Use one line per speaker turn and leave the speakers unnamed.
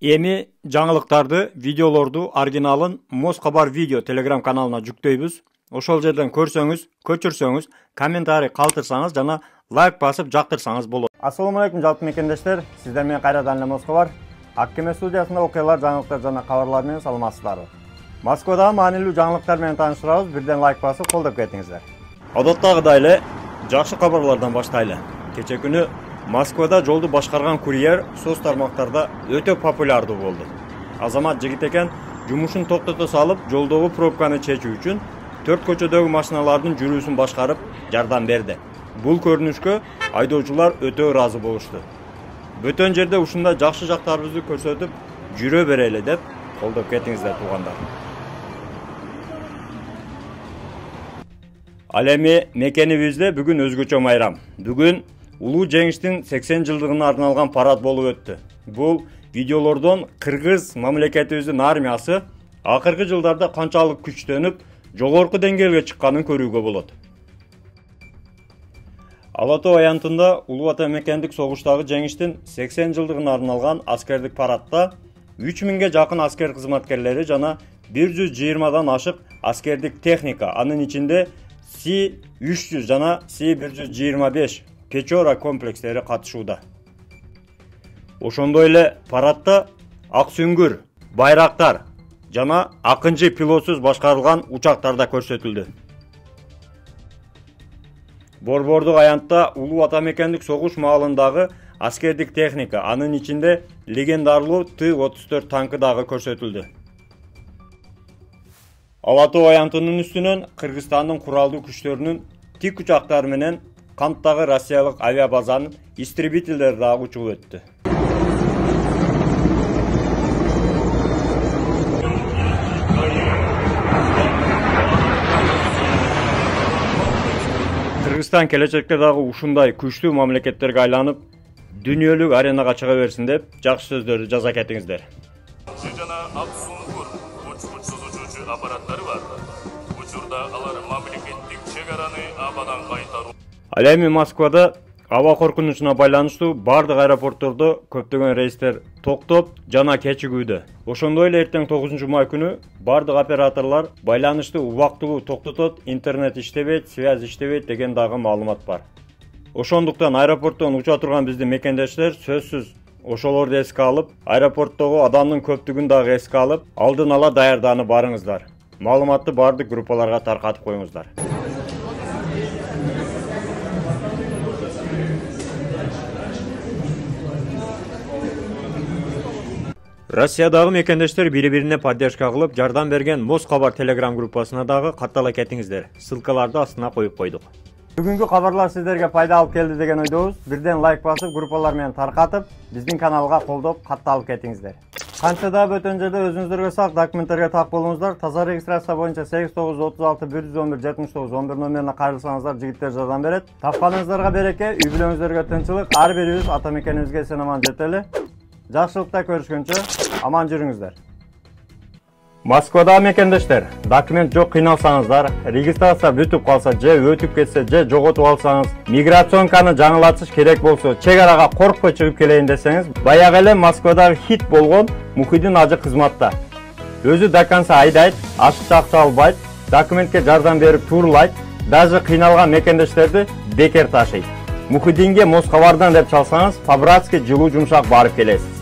Эми жаңылыктарды, видеолорду оригиналын Москабар видео Telegram каналына жүктөйбүз. Ошол жерден көрсөңүз, көчүрсөңүз, комментарий калтырсаңыз жана лайк басып жактырсаңыз болот. Ассаламу алейкум жалпы мекендештер. Сиздер менен кайрадан эле Москабар. Аккеме студиясында окуялар, жаңылыктар жана кабарлар менен саламатсыздарбы. Москвадагы маанилүү жаңылыктар менен тааныштырабыз. Бирден лайк басып колдоп кетиңиздер. Адаттагыдай эле жакшы кабарлардан баштайлы. Кече күнү Москвада жолду башкарган курьер соц тармактарда өтө популярдуу болду. Азамат жигит экен жумушун токтото салып, жолдогу пробканы чечүү үчүн төрт көчөдөгү машиналардын жүрүүсүн башкарып жардам берди. Бул көрүнүшкө айдоочулар өтө ыраазы болушту. Бөтөн жерде ушундай жакшы жактарыбызды көрсөтүп, жүрө берели деп колдоп кетиңиздер туугандар. Ал эми мекенибизде бүгүн өзгөчө майрам. Бүгүн Улуу жеңиштин 80 жылдыгына арналган парад болуп өттү. Бул видеолордон кыргыз мамлекетибиздин армиясы акыркы жылдарда канчалык күчтөнүп, жогорку деңгээлге чыкканын көрүүгө болот. Ала Тоо аянтында Улуу Ватан мекендик согуштагы жеңиштин 80 жылдыгына арналган аскердик парадта 3000ге жакын аскер кызматкерлери жана 120дан ашык аскердик техника, анын ичинде Си-300 жана Си-125 Печора комплекстери катышууда. Ошондой эле парадта ак сүңгүр, байрактар жана акынчы пилотсуз башкарылган учактар да көрсөтүлдү. Борбордук аянтта Улуу Ватан мекендик согуш маалындагы аскердик техника, анын ичинде легендарлуу Т-34 танкы дагы көрсөтүлдү. Ала Тоо аянтынын үстүнөн Кыргызстандын куралдуу күчтөрүнүн тик учактары менен Канттагы Россиялык авиабазанын истребительдери дагы учуп өттү. Кыргызстан келечекте дагы ушундай күчтүү мамлекеттерге айланып, дүйнөлүк аренага чыга берсин деп жакшы сөздөрдү жаза кетиңиздер.
Жана ак сүңгүр учкучсуз учуучу аппараттары бар. Учурда алар мамлекеттик чек араны абадан кайтаруу.
Ал эми Москвада аба коркунучуна байланыштуу бардык аэропорттордо көптөгөн рейстер токтоп жана кечигүүдө. Ошондой эле эртең 9 май күнү бардык операторлор байланышты убактылуу токтотот, интернет иштебейт, связь иштебейт деген дагы маалымат бар. Ошондуктан аэропорттон уча турган биздин мекендештер сөзсүз ошолорду эске алып, аэропорттогу адамдын көптүгүн дагы эске алып, алдын ала даярданып барыңыздар. Маалыматты бардык группаларга таркатып коюңуздар. Россиядагы мекендештер бири-бирине поддержка кылып, жардам берген Москабар Telegram группасына дагы каттала кетиңиздер. Ссылкаларды астына коюп койдук. Бүгүнкү кабарлар сиздерге пайда алып келди деген ойдобуз. Бирден лайк басып, группалар менен таркатып, биздин каналга колдоп, катталып кетиңиздер. Канча да бөтөн жерде өзүңүздөргө сак документтерге так болуңуздар. Таза регистрация боюнча 8936 111 79 11 номерине кайрылсаңыздар, жигиттер жардам берет. Тапканыңыздарга береке, үй бүлөңүздөргө тынчылык, ар бирибиз ата мекенибизге эсен аман жетели. Жакшылыкта көрүшкөнчө аман жүрүңүздөр. Москвада мекендештер, документ жок кыйналсаңыздар, регистрация бүтүп калса же өтүп кетсе же жоготуп алсаңыз, миграционканы жаңылатыш керек болсо, чек арага коркпой чыгып келейин десеңиз, баягы эле Москвадагы хит болгон Мухиддин ажы кызматта. Өзү до конца айдайт, ашыкча акча албайт, документке жардам берип турлайт, даже кыйналган мекендештерди бекер ташыйт. Мухиддинге Москабардан деп чалсаңыз, по-братски жылуу жумшак барып келесиз.